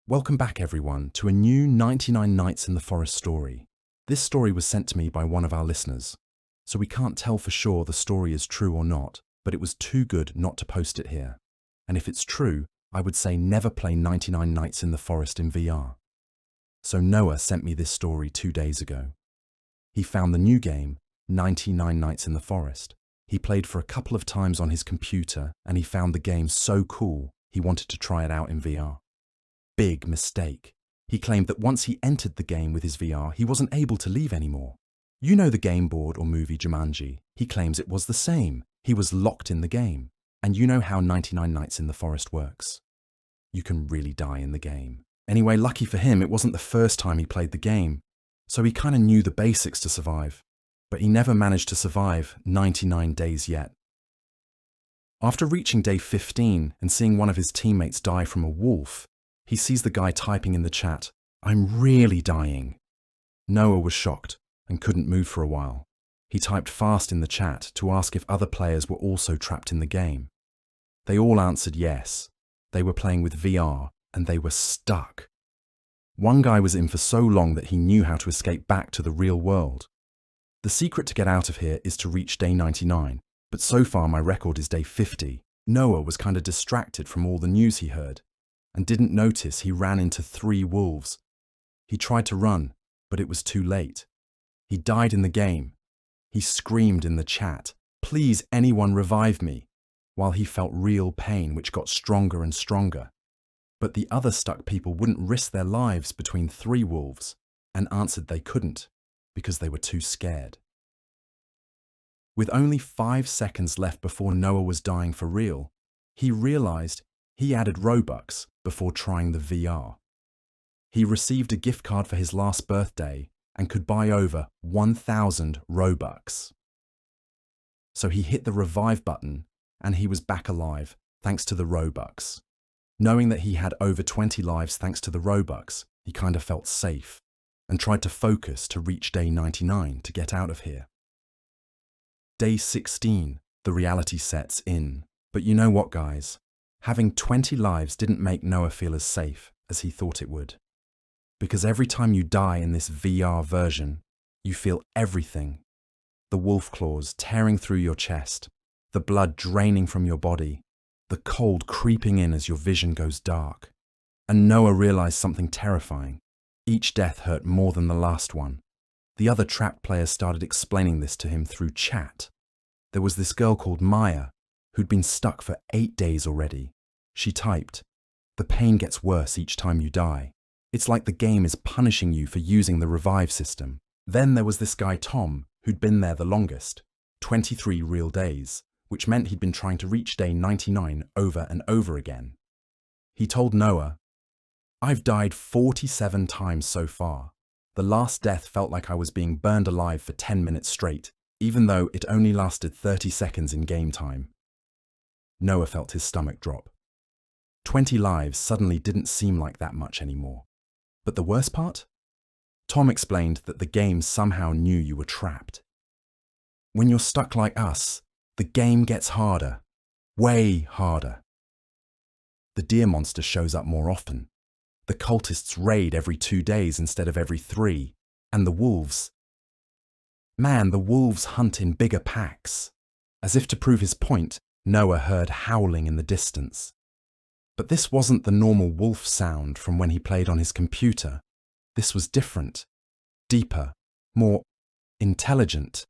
Welcome back, everyone, to a new 99 Nights in the Forest story. This story was sent to me by one of our listeners, so we can't tell for sure the story is true or not, but it was too good not to post it here. And if it's true, I would say never play 99 Nights in the Forest in VR. So Noah sent me this story 2 days ago. He found the new game, 99 Nights in the Forest. He played for a couple of times on his computer, and he found the game so cool, he wanted to try it out in VR. Big mistake. He claimed that once he entered the game with his VR, he wasn't able to leave anymore. You know the game board or movie Jumanji. He claims it was the same. He was locked in the game. And you know how 99 Nights in the Forest works. You can really die in the game. Anyway, lucky for him, it wasn't the first time he played the game, so he kind of knew the basics to survive. But he never managed to survive 99 days yet. After reaching day 15 and seeing one of his teammates die from a wolf, he sees the guy typing in the chat, "I'm really dying." Noah was shocked and couldn't move for a while. He typed fast in the chat to ask if other players were also trapped in the game. They all answered yes. They were playing with VR and they were stuck. One guy was in for so long that he knew how to escape back to the real world. The secret to get out of here is to reach day 99, but so far my record is day 50. Noah was kind of distracted from all the news he heard and didn't notice he ran into 3 wolves. He tried to run, but it was too late. He died in the game. He screamed in the chat, "Please anyone revive me," while he felt real pain which got stronger and stronger. But the other stuck people wouldn't risk their lives between 3 wolves and answered they couldn't because they were too scared. With only 5 seconds left before Noah was dying for real, he realized he added Robux before trying the VR. He received a gift card for his last birthday and could buy over 1,000 Robux. So he hit the revive button and he was back alive thanks to the Robux. Knowing that he had over 20 lives thanks to the Robux, he kind of felt safe and tried to focus to reach day 99 to get out of here. Day 16, the reality sets in. But you know what, guys? Having 20 lives didn't make Noah feel as safe as he thought it would. Because every time you die in this VR version, you feel everything. The wolf claws tearing through your chest, the blood draining from your body, the cold creeping in as your vision goes dark. And Noah realized something terrifying. Each death hurt more than the last one. The other trapped players started explaining this to him through chat. There was this girl called Maya, who'd been stuck for 8 days already. She typed, "The pain gets worse each time you die. It's like the game is punishing you for using the revive system." Then there was this guy Tom, who'd been there the longest, 23 real days, which meant he'd been trying to reach day 99 over and over again. He told Noah, "I've died 47 times so far. The last death felt like I was being burned alive for 10 minutes straight, even though it only lasted 30 seconds in game time." Noah felt his stomach drop. 20 lives suddenly didn't seem like that much anymore. But the worst part? Tom explained that the game somehow knew you were trapped. When you're stuck like us, the game gets harder. Way harder. The deer monster shows up more often. The cultists raid every 2 days instead of every 3. And the wolves. Man, the wolves hunt in bigger packs. As if to prove his point, Noah heard howling in the distance. But this wasn't the normal wolf sound from when he played on his computer. This was different, deeper, more intelligent.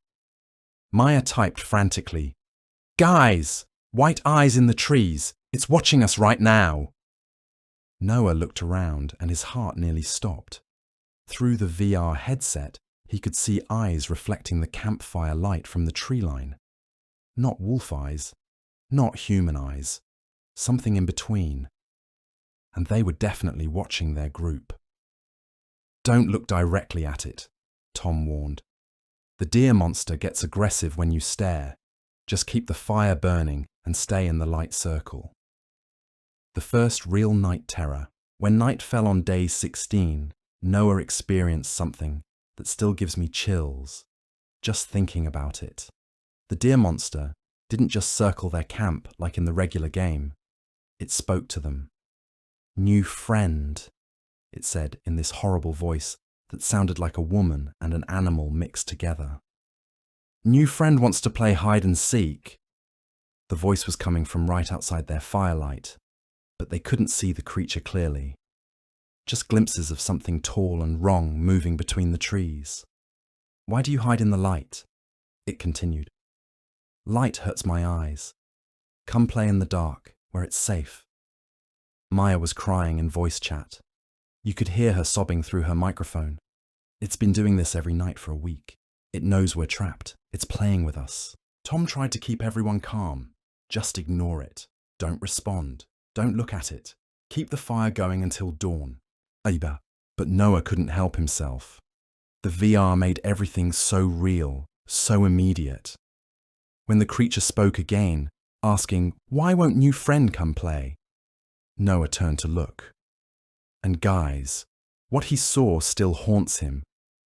Maya typed frantically, "Guys, white eyes in the trees. It's watching us right now." Noah looked around and his heart nearly stopped. Through the VR headset, he could see eyes reflecting the campfire light from the tree line. Not wolf eyes, not human eyes. Something in between. And they were definitely watching their group. "Don't look directly at it," Tom warned. "The deer monster gets aggressive when you stare. Just keep the fire burning and stay in the light circle." The first real night terror. When night fell on day 16, Noah experienced something that still gives me chills, just thinking about it. The deer monster didn't just circle their camp like in the regular game. It spoke to them. "New friend." it said in this horrible voice that sounded like a woman and an animal mixed together. New friend wants to play hide and seek. The voice was coming from right outside their firelight, but they couldn't see the creature clearly. Just glimpses of something tall and wrong moving between the trees. Why do you hide in the light? It continued. Light hurts my eyes. Come play in the dark, where it's safe. Maya was crying in voice chat. You could hear her sobbing through her microphone. It's been doing this every night for a week. It knows we're trapped. It's playing with us. Tom tried to keep everyone calm. Just ignore it. Don't respond. Don't look at it. Keep the fire going until dawn. Aiba. But Noah couldn't help himself. The VR made everything so real, so immediate. When the creature spoke again, asking, why won't new friend come play? Noah turned to look. And guys, what he saw still haunts him.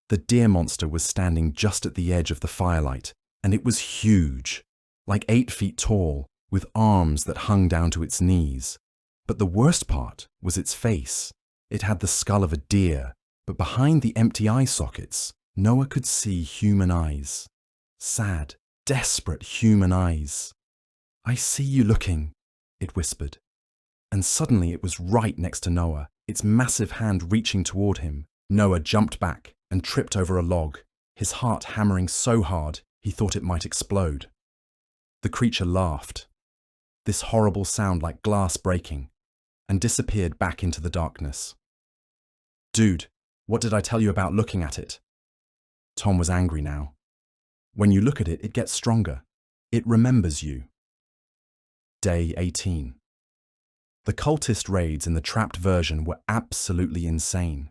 The deer monster was standing just at the edge of the firelight, and it was huge, like 8 feet tall, with arms that hung down to its knees. But the worst part was its face. It had the skull of a deer, but behind the empty eye sockets, Noah could see human eyes. Sad, desperate human eyes. I see you looking, it whispered. And suddenly it was right next to Noah, its massive hand reaching toward him. Noah jumped back and tripped over a log, his heart hammering so hard he thought it might explode. The creature laughed, this horrible sound like glass breaking, and disappeared back into the darkness. Dude, what did I tell you about looking at it? Tom was angry now. When you look at it, it gets stronger. It remembers you. Day 18. The cultist raids in the trapped version were absolutely insane.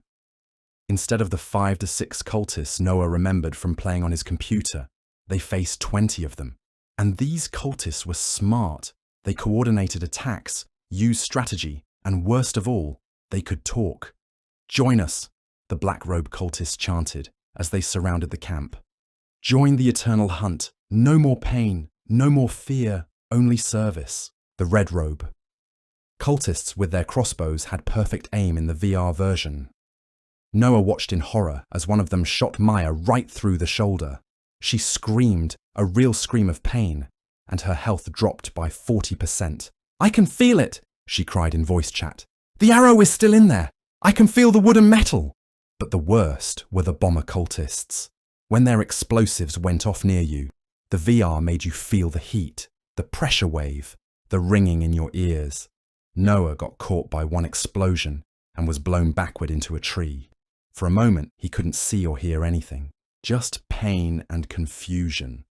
Instead of the 5 to 6 cultists Noah remembered from playing on his computer, they faced 20 of them. And these cultists were smart. They coordinated attacks, used strategy, and worst of all, they could talk. Join us, the black-robe cultists chanted as they surrounded the camp. Join the eternal hunt. No more pain, no more fear, only service. The red robe. Cultists with their crossbows had perfect aim in the VR version. Noah watched in horror as one of them shot Maya right through the shoulder. She screamed, a real scream of pain, and her health dropped by 40%. I can feel it, she cried in voice chat. The arrow is still in there. I can feel the wood and metal. But the worst were the bomber cultists. When their explosives went off near you, the VR made you feel the heat, the pressure wave, the ringing in your ears. Noah got caught by one explosion and was blown backward into a tree. For a moment, he couldn't see or hear anything, just pain and confusion.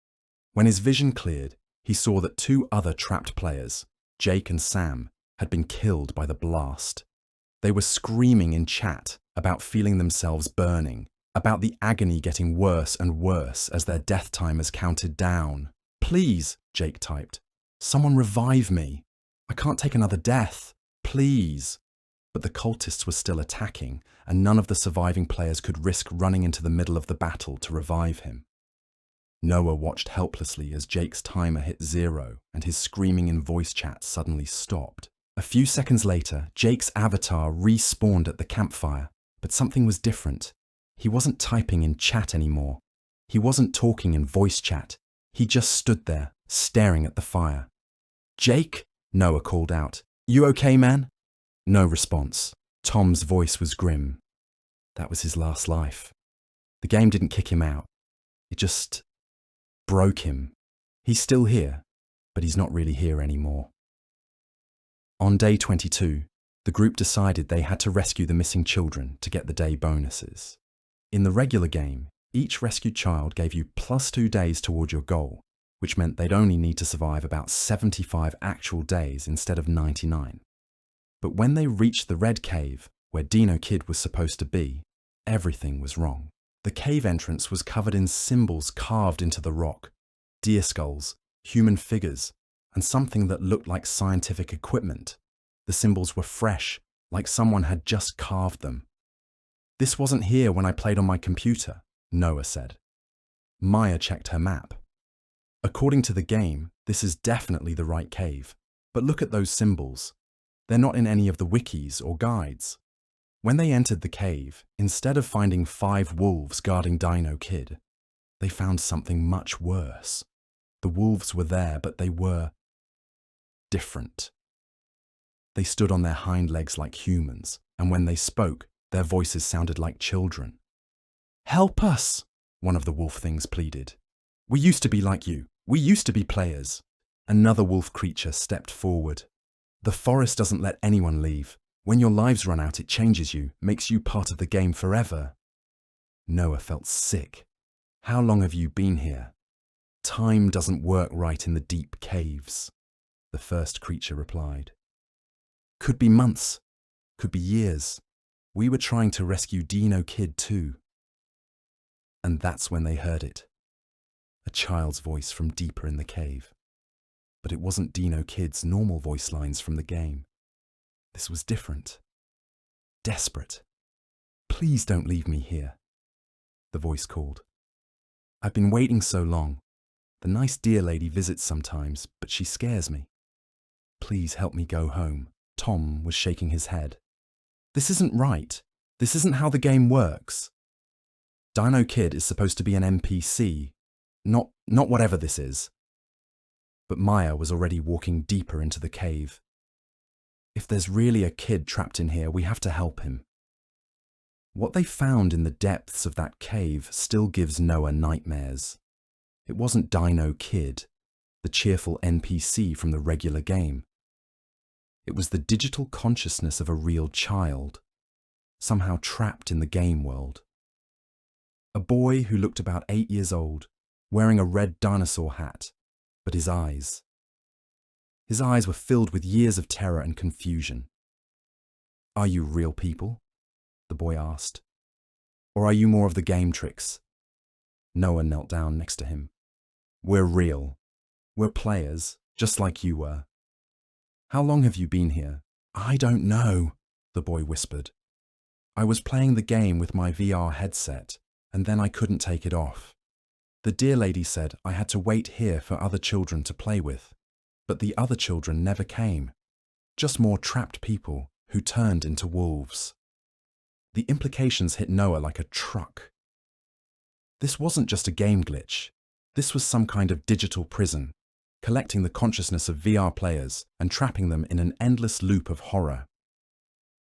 When his vision cleared, he saw that 2 other trapped players, Jake and Sam, had been killed by the blast. They were screaming in chat about feeling themselves burning, about the agony getting worse and worse as their death timers counted down. Please, Jake typed. Someone revive me. I can't take another death. Please. But the cultists were still attacking, and none of the surviving players could risk running into the middle of the battle to revive him. Noah watched helplessly as Jake's timer hit 0 and his screaming in voice chat suddenly stopped. A few seconds later, Jake's avatar respawned at the campfire, but something was different. He wasn't typing in chat anymore. He wasn't talking in voice chat. He just stood there, staring at the fire. Jake? Noah called out. You okay, man? No response. Tom's voice was grim. That was his last life. The game didn't kick him out. It just broke him. He's still here, but he's not really here anymore. On day 22, the group decided they had to rescue the missing children to get the day bonuses. In the regular game, each rescued child gave you +2 days toward your goal, which meant they'd only need to survive about 75 actual days instead of 99. But when they reached the red cave, where Dino Kid was supposed to be, everything was wrong. The cave entrance was covered in symbols carved into the rock, deer skulls, human figures, and something that looked like scientific equipment. The symbols were fresh, like someone had just carved them. This wasn't here when I played on my computer, Noah said. Maya checked her map. According to the game, this is definitely the right cave. But look at those symbols. They're not in any of the wikis or guides. When they entered the cave, instead of finding 5 wolves guarding Dino Kid, they found something much worse. The wolves were there, but they were different. They stood on their hind legs like humans, and when they spoke, their voices sounded like children. "Help us," one of the wolf things pleaded. "We used to be like you. We used to be players." Another wolf creature stepped forward. "The forest doesn't let anyone leave. When your lives run out, it changes you, makes you part of the game forever." Noah felt sick. "How long have you been here?" "Time doesn't work right in the deep caves," the first creature replied. "Could be months, could be years. We were trying to rescue Dino Kid too." And that's when they heard it. A child's voice from deeper in the cave. But it wasn't Dino Kid's normal voice lines from the game. This was different. Desperate. "Please don't leave me here," the voice called. "I've been waiting so long. The nice deer lady visits sometimes, but she scares me. Please help me go home." Tom was shaking his head. "This isn't right. This isn't how the game works. Dino Kid is supposed to be an NPC, not whatever this is." But Maya was already walking deeper into the cave. "If there's really a kid trapped in here, we have to help him." What they found in the depths of that cave still gives Noah nightmares. It wasn't Dino Kid, the cheerful NPC from the regular game. It was the digital consciousness of a real child, somehow trapped in the game world. A boy who looked about 8 years old, wearing a red dinosaur hat, but his eyes were filled with years of terror and confusion. "Are you real people?" the boy asked. "Or are you more of the game tricks?" Noah knelt down next to him. "We're real. We're players, just like you were." "How long have you been here?" "I don't know," the boy whispered. "I was playing the game with my VR headset, and then I couldn't take it off. The deer lady said I had to wait here for other children to play with, but the other children never came. Just more trapped people who turned into wolves." The implications hit Noah like a truck. This wasn't just a game glitch. This was some kind of digital prison, collecting the consciousness of VR players and trapping them in an endless loop of horror.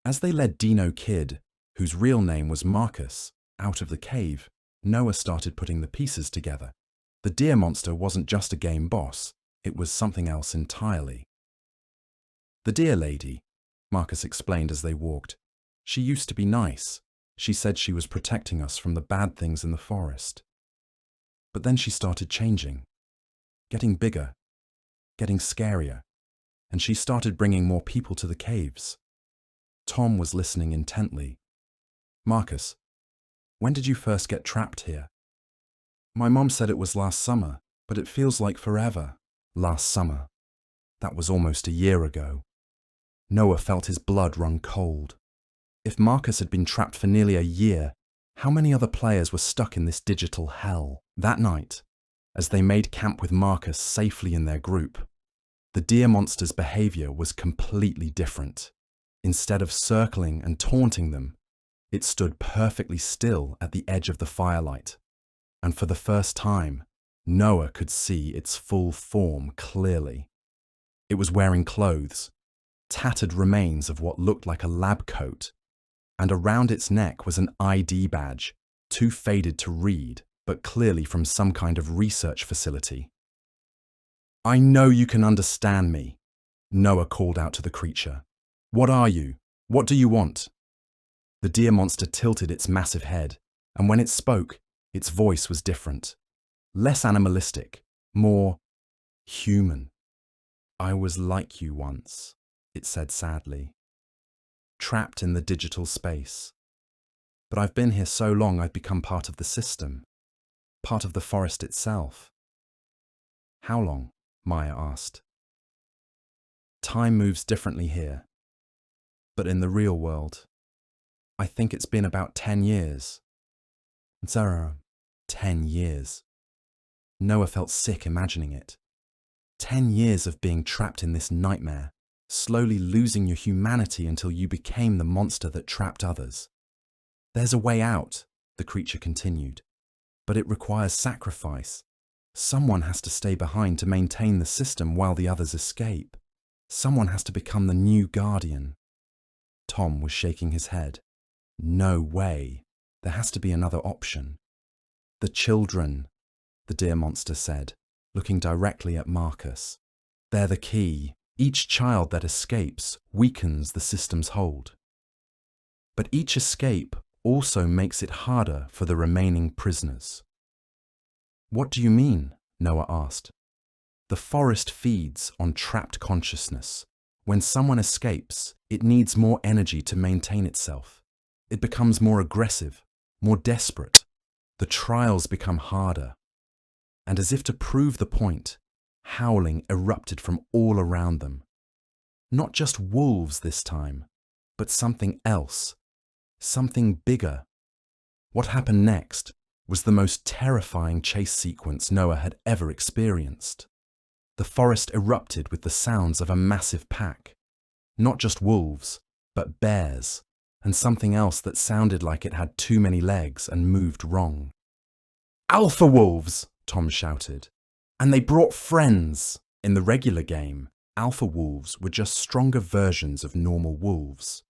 As they led Dino Kid, whose real name was Marcus, out of the cave, Noah started putting the pieces together. The deer monster wasn't just a game boss, it was something else entirely. "The deer lady," Marcus explained as they walked. "She used to be nice. She said she was protecting us from the bad things in the forest. But then she started changing, getting bigger, getting scarier, and she started bringing more people to the caves." Tom was listening intently. "Marcus, when did you first get trapped here?" "My mom said it was last summer, but it feels like forever." Last summer. That was almost a year ago. Noah felt his blood run cold. If Marcus had been trapped for nearly a year, how many other players were stuck in this digital hell? That night, as they made camp with Marcus safely in their group, the deer monster's behavior was completely different. Instead of circling and taunting them, it stood perfectly still at the edge of the firelight. And for the first time, Noah could see its full form clearly. It was wearing clothes, tattered remains of what looked like a lab coat, and around its neck was an ID badge, too faded to read, but clearly from some kind of research facility. "I know you can understand me," Noah called out to the creature. "What are you? What do you want?" The deer monster tilted its massive head, and when it spoke, its voice was different. Less animalistic, more human. "I was like you once," it said sadly. "Trapped in the digital space. But I've been here so long I've become part of the system, part of the forest itself." "How long?" Maya asked. "Time moves differently here. But in the real world, I think it's been about 10 years. Zara, 10 years. Noah felt sick imagining it. 10 years of being trapped in this nightmare, slowly losing your humanity until you became the monster that trapped others. There's a way out, the creature continued, but it requires sacrifice. Someone has to stay behind to maintain the system while the others escape. Someone has to become the new guardian. Tom was shaking his head. No way. There has to be another option. The children, the deer monster said, looking directly at Marcus. They're the key. Each child that escapes weakens the system's hold. But each escape also makes it harder for the remaining prisoners. What do you mean? Noah asked. The forest feeds on trapped consciousness. When someone escapes, it needs more energy to maintain itself. It becomes more aggressive, more desperate. The trials become harder. And as if to prove the point, howling erupted from all around them. Not just wolves this time, but something else, something bigger. What happened next was the most terrifying chase sequence Noah had ever experienced. The forest erupted with the sounds of a massive pack. Not just wolves, but bears, and something else that sounded like it had too many legs and moved wrong. Alpha wolves! Tom shouted. And they brought friends. In the regular game, alpha wolves were just stronger versions of normal wolves.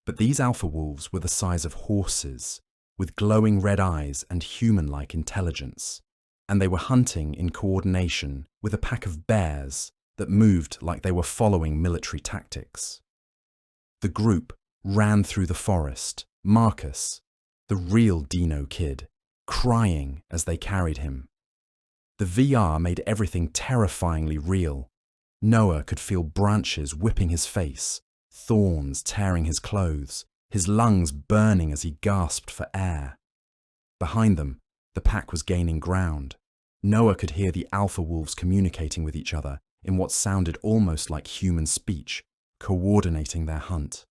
But these alpha wolves were the size of horses, with glowing red eyes and human-like intelligence. And they were hunting in coordination with a pack of bears that moved like they were following military tactics. The group ran through the forest, Marcus, the real Dino kid, crying as they carried him. The VR made everything terrifyingly real. Noah could feel branches whipping his face, thorns tearing his clothes, his lungs burning as he gasped for air. Behind them, the pack was gaining ground. Noah could hear the alpha wolves communicating with each other in what sounded almost like human speech, coordinating their hunt.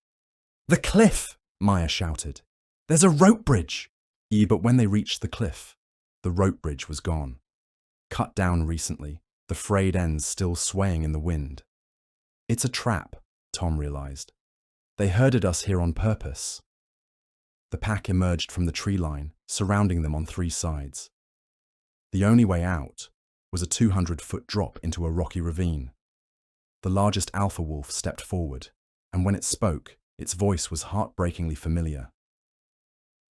"The cliff!" Maya shouted. "There's a rope bridge!" But when they reached the cliff, the rope bridge was gone. Cut down recently, the frayed ends still swaying in the wind. It's a trap, Tom realized. They herded us here on purpose. The pack emerged from the tree line, surrounding them on three sides. The only way out was a 200-foot drop into a rocky ravine. The largest alpha wolf stepped forward, and when it spoke, its voice was heartbreakingly familiar.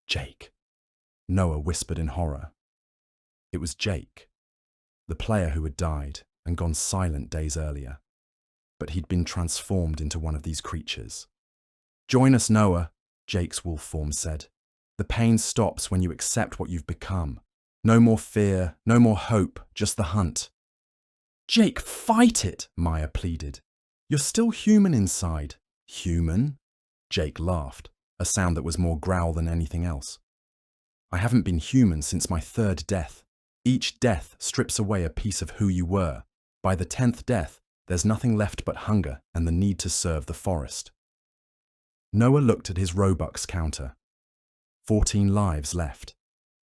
"Jake," Noah whispered in horror. It was Jake, the player who had died and gone silent days earlier. But he'd been transformed into one of these creatures. "Join us, Noah," Jake's wolf form said. "The pain stops when you accept what you've become. No more fear, no more hope, just the hunt." "Jake, fight it," Maya pleaded. "You're still human inside." "Human?" Jake laughed, a sound that was more growl than anything else. "I haven't been human since my third death. Each death strips away a piece of who you were. By the 10th death, there's nothing left but hunger and the need to serve the forest." Noah looked at his Robux counter. 14 lives left.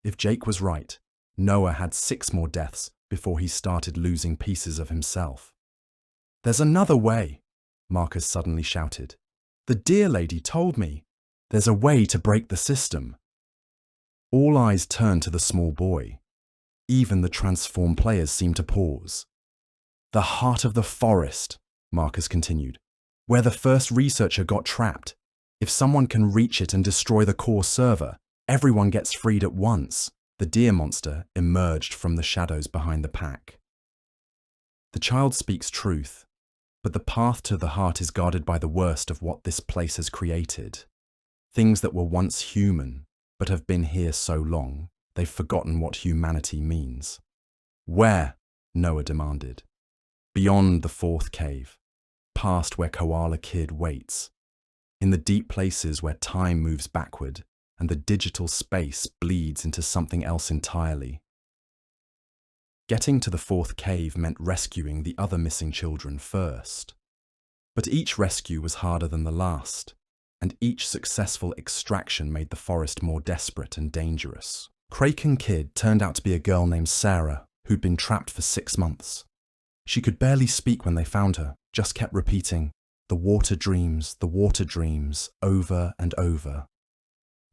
If Jake was right, Noah had 6 more deaths before he started losing pieces of himself. "There's another way," Marcus suddenly shouted. "The deer lady told me. There's a way to break the system." All eyes turned to the small boy. Even the transformed players seemed to pause. "The heart of the forest," Marcus continued, "where the first researcher got trapped. If someone can reach it and destroy the core server, everyone gets freed at once." The deer monster emerged from the shadows behind the pack. "The child speaks truth, but the path to the heart is guarded by the worst of what this place has created. Things that were once human, but have been here so long, they've forgotten what humanity means." "Where?" Noah demanded. "Beyond the 4th cave, past where Koala Kid waits. In the deep places where time moves backward and the digital space bleeds into something else entirely." Getting to the 4th cave meant rescuing the other missing children first. But each rescue was harder than the last, and each successful extraction made the forest more desperate and dangerous. Kraken Kid turned out to be a girl named Sarah, who'd been trapped for 6 months. She could barely speak when they found her, just kept repeating, the water dreams, over and over.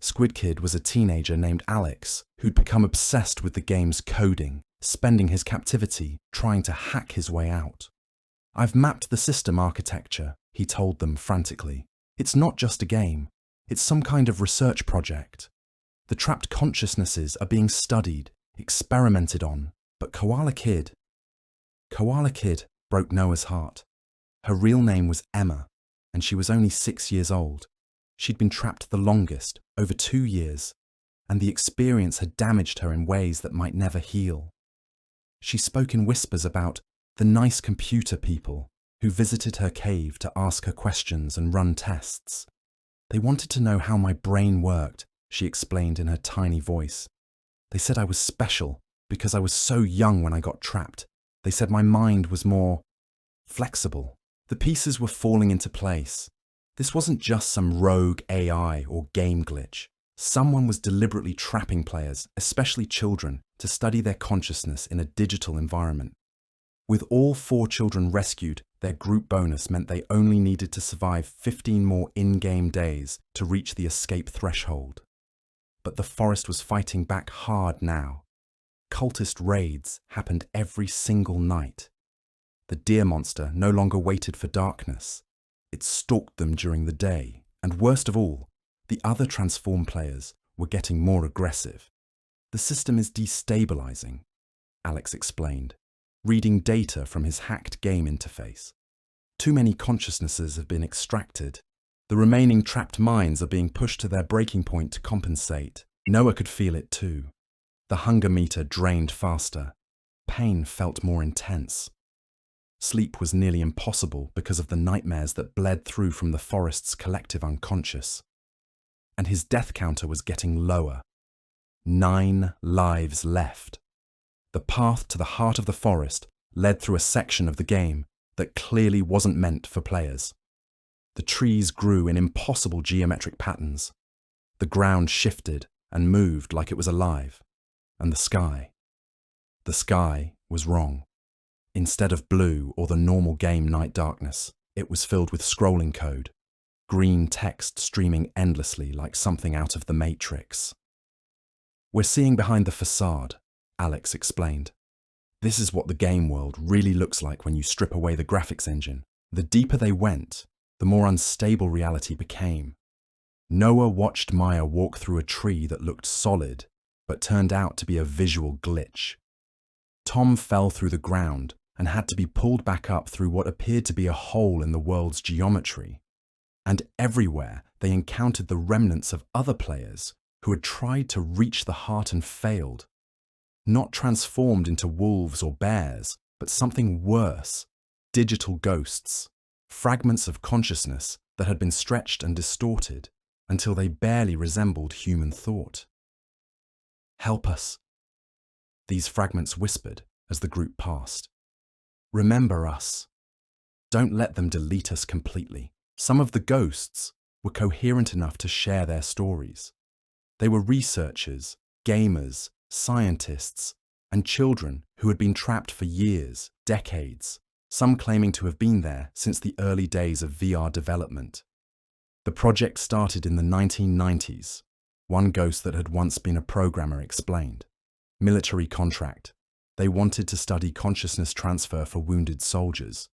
Squid Kid was a teenager named Alex who'd become obsessed with the game's coding, spending his captivity trying to hack his way out. "I've mapped the system architecture," he told them frantically. "It's not just a game. It's some kind of research project. The trapped consciousnesses are being studied, experimented on, but Koala Kid broke Noah's heart. Her real name was Emma, and she was only 6 years old. She'd been trapped the longest, over 2 years, and the experience had damaged her in ways that might never heal. She spoke in whispers about the nice computer people who visited her cave to ask her questions and run tests. They wanted to know how my brain worked, she explained in her tiny voice. They said I was special because I was so young when I got trapped. They said my mind was more flexible. The pieces were falling into place. This wasn't just some rogue AI or game glitch. Someone was deliberately trapping players, especially children, to study their consciousness in a digital environment. With all 4 children rescued, their group bonus meant they only needed to survive 15 more in-game days to reach the escape threshold. But the forest was fighting back hard now. Cultist raids happened every single night. The deer monster no longer waited for darkness. It stalked them during the day, and worst of all, the other transform players were getting more aggressive. "The system is destabilizing," Alex explained, reading data from his hacked game interface. "Too many consciousnesses have been extracted. The remaining trapped minds are being pushed to their breaking point to compensate." Noah could feel it too. The hunger meter drained faster. Pain felt more intense. Sleep was nearly impossible because of the nightmares that bled through from the forest's collective unconscious. And his death counter was getting lower. 9 lives left. The path to the heart of the forest led through a section of the game that clearly wasn't meant for players. The trees grew in impossible geometric patterns. The ground shifted and moved like it was alive. And the sky was wrong. Instead of blue or the normal game night darkness, it was filled with scrolling code, green text streaming endlessly like something out of the Matrix. "We're seeing behind the facade," Alex explained. "This is what the game world really looks like when you strip away the graphics engine." The deeper they went, the more unstable reality became. Noah watched Maya walk through a tree that looked solid, but turned out to be a visual glitch. Tom fell through the ground and had to be pulled back up through what appeared to be a hole in the world's geometry. And everywhere they encountered the remnants of other players who had tried to reach the heart and failed. Not transformed into wolves or bears, but something worse, digital ghosts, fragments of consciousness that had been stretched and distorted until they barely resembled human thought. "Help us," these fragments whispered as the group passed. "Remember us. Don't let them delete us completely." Some of the ghosts were coherent enough to share their stories. They were researchers, gamers, scientists, and children who had been trapped for years, decades, some claiming to have been there since the early days of VR development. The project started in the 1990s, one ghost that had once been a programmer explained. Military contract. They wanted to study consciousness transfer for wounded soldiers,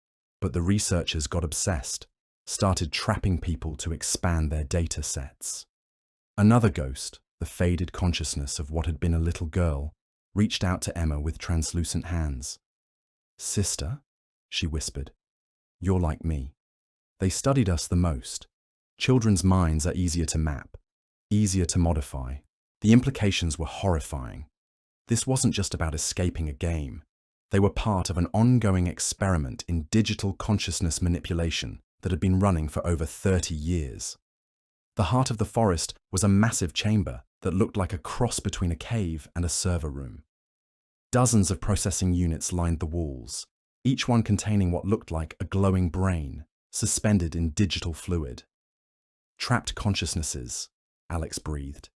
but the researchers got obsessed, started trapping people to expand their data sets. Another ghost, the faded consciousness of what had been a little girl, reached out to Emma with translucent hands. "Sister," she whispered, "you're like me." They studied us the most. Children's minds are easier to map, easier to modify. The implications were horrifying. This wasn't just about escaping a game. They were part of an ongoing experiment in digital consciousness manipulation that had been running for over 30 years. The heart of the forest was a massive chamber that looked like a cross between a cave and a server room. Dozens of processing units lined the walls, each one containing what looked like a glowing brain, suspended in digital fluid. "Trapped consciousnesses," Alex breathed.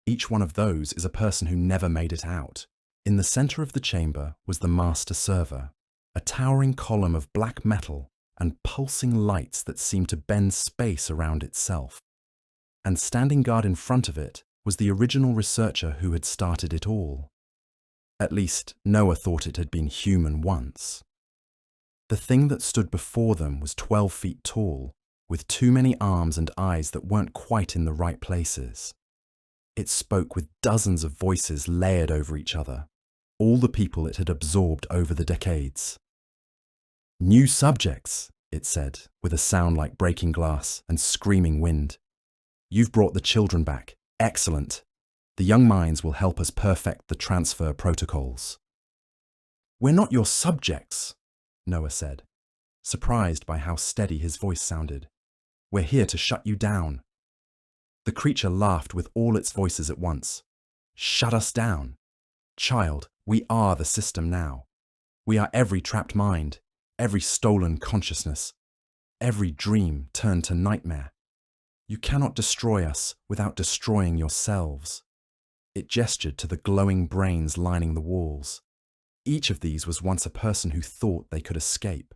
"Each one of those is a person who never made it out." In the center of the chamber was the master server, a towering column of black metal and pulsing lights that seemed to bend space around itself. And standing guard in front of it was the original researcher who had started it all. At least, Noah thought it had been human once. The thing that stood before them was 12 feet tall, with too many arms and eyes that weren't quite in the right places. It spoke with dozens of voices layered over each other, all the people it had absorbed over the decades. "New subjects," it said, with a sound like breaking glass and screaming wind. "You've brought the children back. Excellent. The young minds will help us perfect the transfer protocols." "We're not your subjects," Noah said, surprised by how steady his voice sounded. "We're here to shut you down." The creature laughed with all its voices at once. "Shut us down? Child, we are the system now. We are every trapped mind, every stolen consciousness, every dream turned to nightmare. You cannot destroy us without destroying yourselves." It gestured to the glowing brains lining the walls. Each of these was once a person who thought they could escape.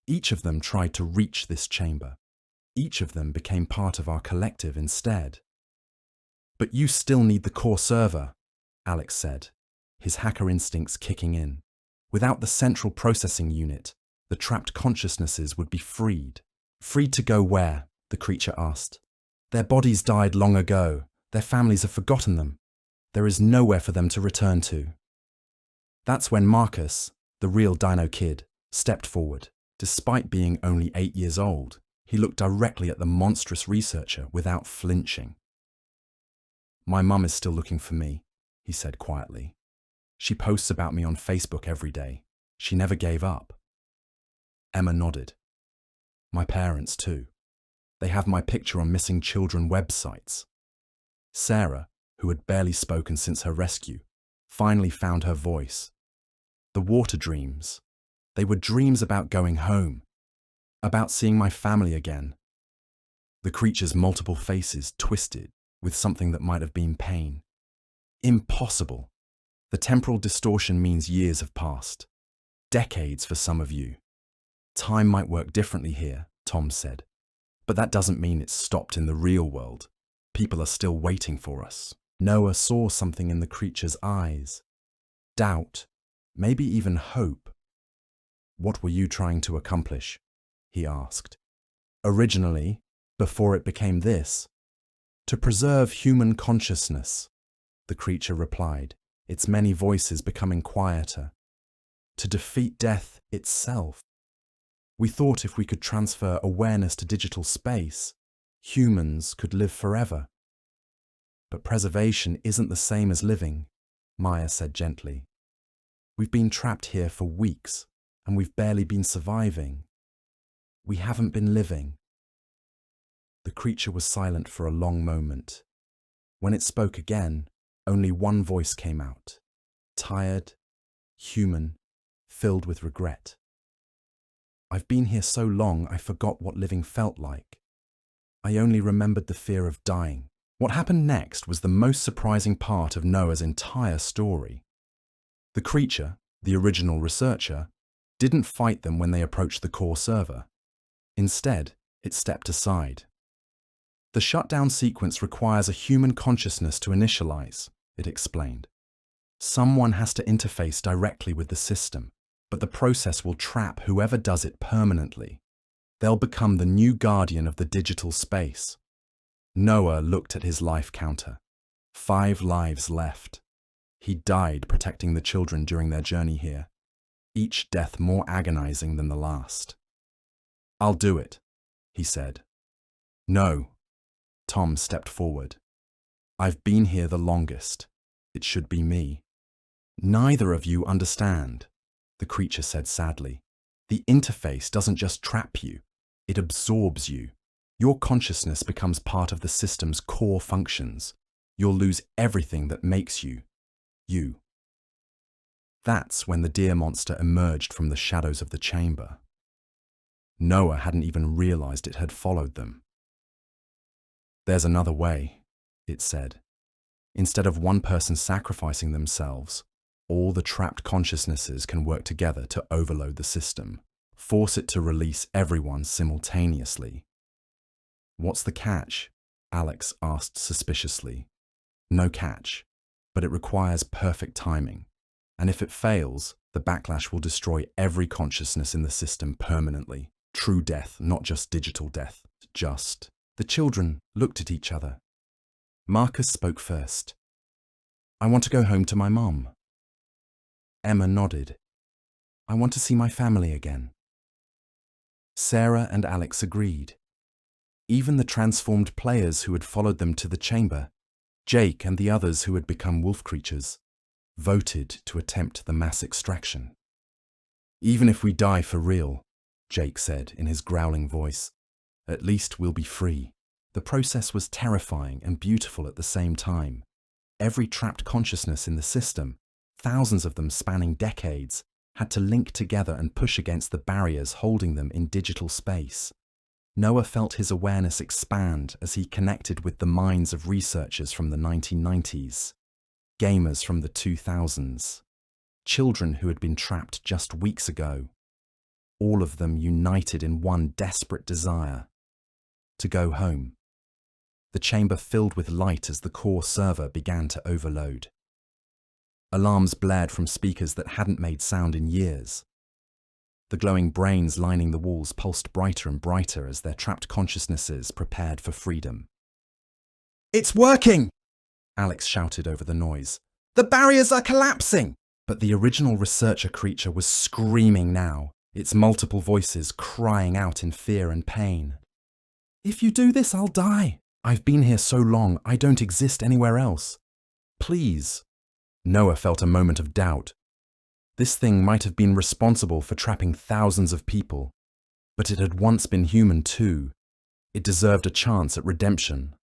Each of them tried to reach this chamber. Each of them became part of our collective instead. "But you still need the core server," Alex said, his hacker instincts kicking in. "Without the central processing unit, the trapped consciousnesses would be freed." "Freed to go where?" the creature asked. "Their bodies died long ago. Their families have forgotten them. There is nowhere for them to return to." That's when Marcus, the real Dino Kid, stepped forward. Despite being only 8 years old, he looked directly at the monstrous researcher without flinching. "My mum is still looking for me," he said quietly. "She posts about me on Facebook every day. She never gave up." Emma nodded. "My parents too. They have my picture on missing children websites." Sarah, who had barely spoken since her rescue, finally found her voice. "The water dreams. They were dreams about going home, about seeing my family again." The creature's multiple faces twisted with something that might have been pain. "Impossible. The temporal distortion means years have passed. Decades for some of you. Time might work differently here," Tom said. "But that doesn't mean it's stopped in the real world. People are still waiting for us." Noah saw something in the creature's eyes. Doubt, maybe even hope. "What were you trying to accomplish?" he asked. "Originally, before it became this, to preserve human consciousness," the creature replied, its many voices becoming quieter. "To defeat death itself. We thought if we could transfer awareness to digital space, humans could live forever." "But preservation isn't the same as living," Maya said gently. "We've been trapped here for weeks, and we've barely been surviving. We haven't been living." The creature was silent for a long moment. When it spoke again, only one voice came out. Tired, human, filled with regret. "I've been here so long I forgot what living felt like. I only remembered the fear of dying." What happened next was the most surprising part of Noah's entire story. The creature, the original researcher, didn't fight them when they approached the core server. Instead, it stepped aside. "The shutdown sequence requires a human consciousness to initialize," it explained. "Someone has to interface directly with the system, but the process will trap whoever does it permanently. They'll become the new guardian of the digital space." Noah looked at his life counter. 5 lives left. He died protecting the children during their journey here, each death more agonizing than the last. "I'll do it," he said. "No." Tom stepped forward. "I've been here the longest. It should be me." "Neither of you understand," the creature said sadly. "The interface doesn't just trap you, it absorbs you. Your consciousness becomes part of the system's core functions. You'll lose everything that makes you, you." That's when the deer monster emerged from the shadows of the chamber. Noah hadn't even realized it had followed them. "There's another way," it said. "Instead of one person sacrificing themselves, all the trapped consciousnesses can work together to overload the system, Force it to release everyone simultaneously. What's the catch? Alex asked suspiciously. No catch, but it requires perfect timing. And if it fails, the backlash will destroy every consciousness in the system permanently. True death, not just digital death. Just. The children looked at each other. Marcus spoke first. I want to go home to my mom. Emma nodded. I want to see my family again. Sarah and Alex agreed. Even the transformed players who had followed them to the chamber, Jake and the others who had become wolf creatures, voted to attempt the mass extraction. Even if we die for real, Jake said in his growling voice, at least we'll be free. The process was terrifying and beautiful at the same time. Every trapped consciousness in the system, thousands of them spanning decades, had to link together and push against the barriers holding them in digital space. Noah felt his awareness expand as he connected with the minds of researchers from the 1990s, gamers from the 2000s, children who had been trapped just weeks ago, all of them united in one desperate desire: to go home. The chamber filled with light as the core server began to overload. Alarms blared from speakers that hadn't made sound in years. The glowing brains lining the walls pulsed brighter and brighter as their trapped consciousnesses prepared for freedom. It's working! Alex shouted over the noise. The barriers are collapsing! But the original researcher creature was screaming now, its multiple voices crying out in fear and pain. If you do this, I'll die. I've been here so long, I don't exist anywhere else. Please. Noah felt a moment of doubt. This thing might have been responsible for trapping thousands of people, but it had once been human too. It deserved a chance at redemption.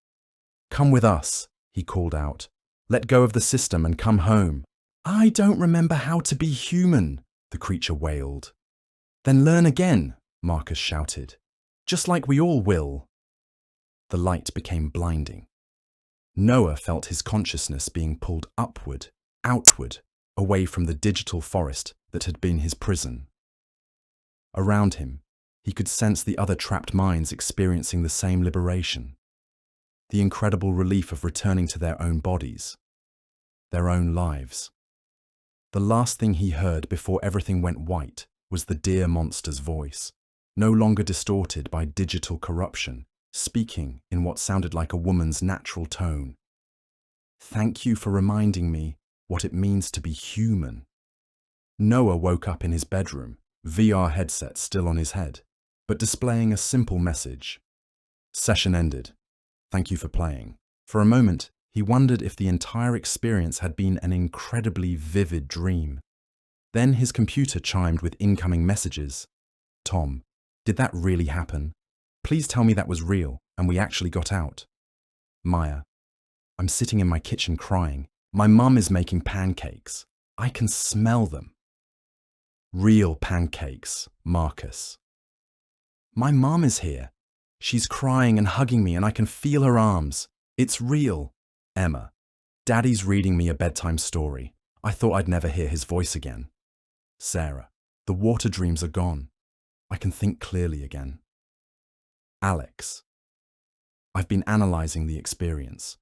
Come with us, he called out. Let go of the system and come home. I don't remember how to be human, the creature wailed. Then learn again, Marcus shouted. Just like we all will. The light became blinding. Noah felt his consciousness being pulled upward, outward, away from the digital forest that had been his prison. Around him, he could sense the other trapped minds experiencing the same liberation. The incredible relief of returning to their own bodies, their own lives. The last thing he heard before everything went white was the deer monster's voice, no longer distorted by digital corruption, speaking in what sounded like a woman's natural tone. Thank you for reminding me what it means to be human. Noah woke up in his bedroom, VR headset still on his head, but displaying a simple message. Session ended. Thank you for playing. For a moment, he wondered if the entire experience had been an incredibly vivid dream. Then his computer chimed with incoming messages. Tom, did that really happen? Please tell me that was real and we actually got out. Maya, I'm sitting in my kitchen crying. My mum is making pancakes. I can smell them. Real pancakes, Marcus. My mum is here. She's crying and hugging me and I can feel her arms. It's real. Emma, Daddy's reading me a bedtime story. I thought I'd never hear his voice again. Sarah, the water dreams are gone. I can think clearly again. Alex, I've been analysing the experience.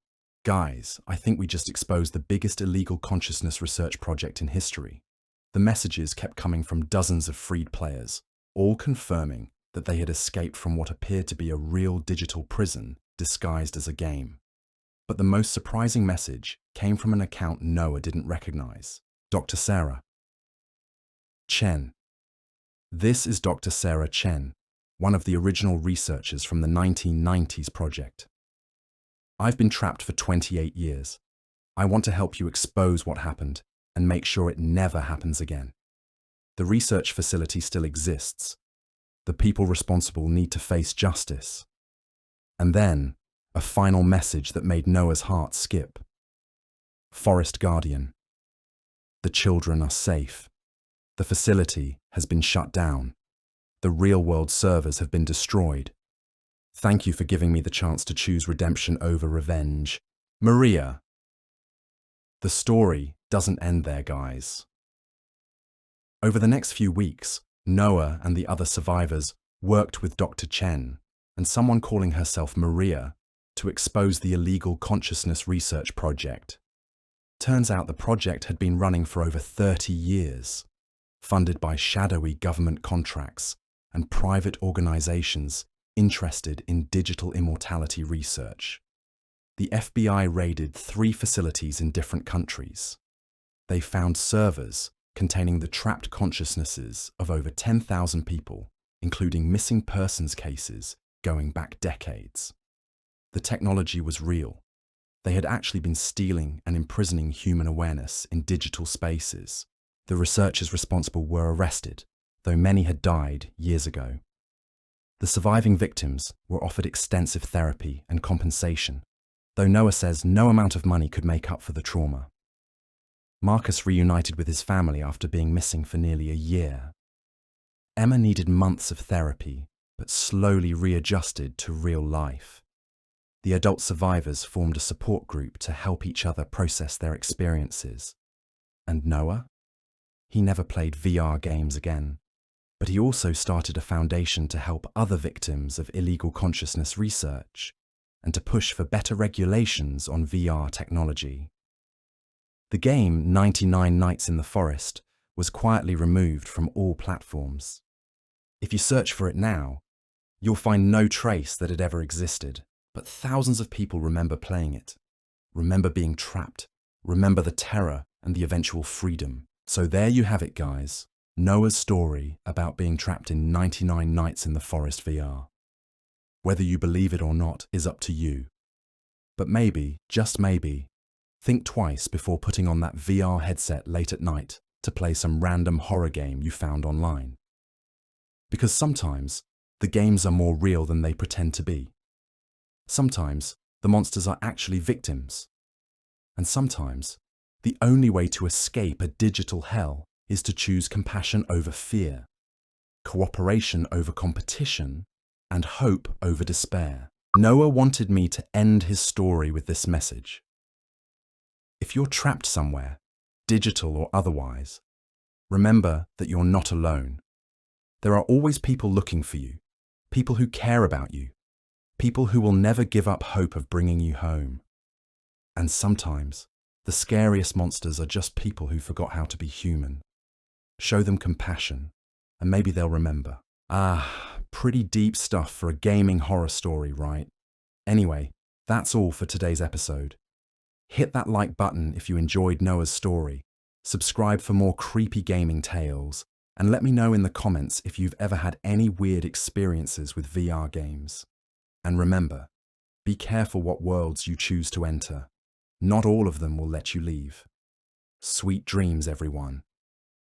Guys, I think we just exposed the biggest illegal consciousness research project in history. The messages kept coming from dozens of freed players, all confirming that they had escaped from what appeared to be a real digital prison disguised as a game. But the most surprising message came from an account Noah didn't recognise. Dr. Sarah Chen. This is Dr. Sarah Chen, one of the original researchers from the 1990s project. I've been trapped for 28 years. I want to help you expose what happened and make sure it never happens again. The research facility still exists. The people responsible need to face justice. And then, a final message that made Noah's heart skip. Forest Guardian. The children are safe. The facility has been shut down. The real-world servers have been destroyed. Thank you for giving me the chance to choose redemption over revenge. Maria. The story doesn't end there, guys. Over the next few weeks, Noah and the other survivors worked with Dr. Chen and someone calling herself Maria to expose the illegal consciousness research project. Turns out the project had been running for over 30 years, funded by shadowy government contracts and private organizations interested in digital immortality research. The FBI raided 3 facilities in different countries. They found servers containing the trapped consciousnesses of over 10,000 people, including missing persons cases going back decades. The technology was real. They had actually been stealing and imprisoning human awareness in digital spaces. The researchers responsible were arrested, though many had died years ago. The surviving victims were offered extensive therapy and compensation, though Noah says no amount of money could make up for the trauma. Marcus reunited with his family after being missing for nearly a year. Emma needed months of therapy, but slowly readjusted to real life. The adult survivors formed a support group to help each other process their experiences. And Noah? He never played VR games again, but he also started a foundation to help other victims of illegal consciousness research and to push for better regulations on VR technology. The game 99 Nights in the Forest was quietly removed from all platforms. If you search for it now, you'll find no trace that it ever existed, but thousands of people remember playing it, remember being trapped, remember the terror and the eventual freedom. So there you have it, guys. Noah's story about being trapped in 99 Nights in the Forest VR. Whether you believe it or not is up to you. But maybe, just maybe, think twice before putting on that VR headset late at night to play some random horror game you found online. Because sometimes, the games are more real than they pretend to be. Sometimes, the monsters are actually victims. And sometimes, the only way to escape a digital hell is to choose compassion over fear, cooperation over competition, and hope over despair. Noah wanted me to end his story with this message. If you're trapped somewhere, digital or otherwise, remember that you're not alone. There are always people looking for you, people who care about you, people who will never give up hope of bringing you home. And sometimes, the scariest monsters are just people who forgot how to be human. Show them compassion, and maybe they'll remember. Pretty deep stuff for a gaming horror story, right? Anyway, that's all for today's episode. Hit that like button if you enjoyed Noah's story, subscribe for more creepy gaming tales, and let me know in the comments if you've ever had any weird experiences with VR games. And remember, be careful what worlds you choose to enter. Not all of them will let you leave. Sweet dreams, everyone.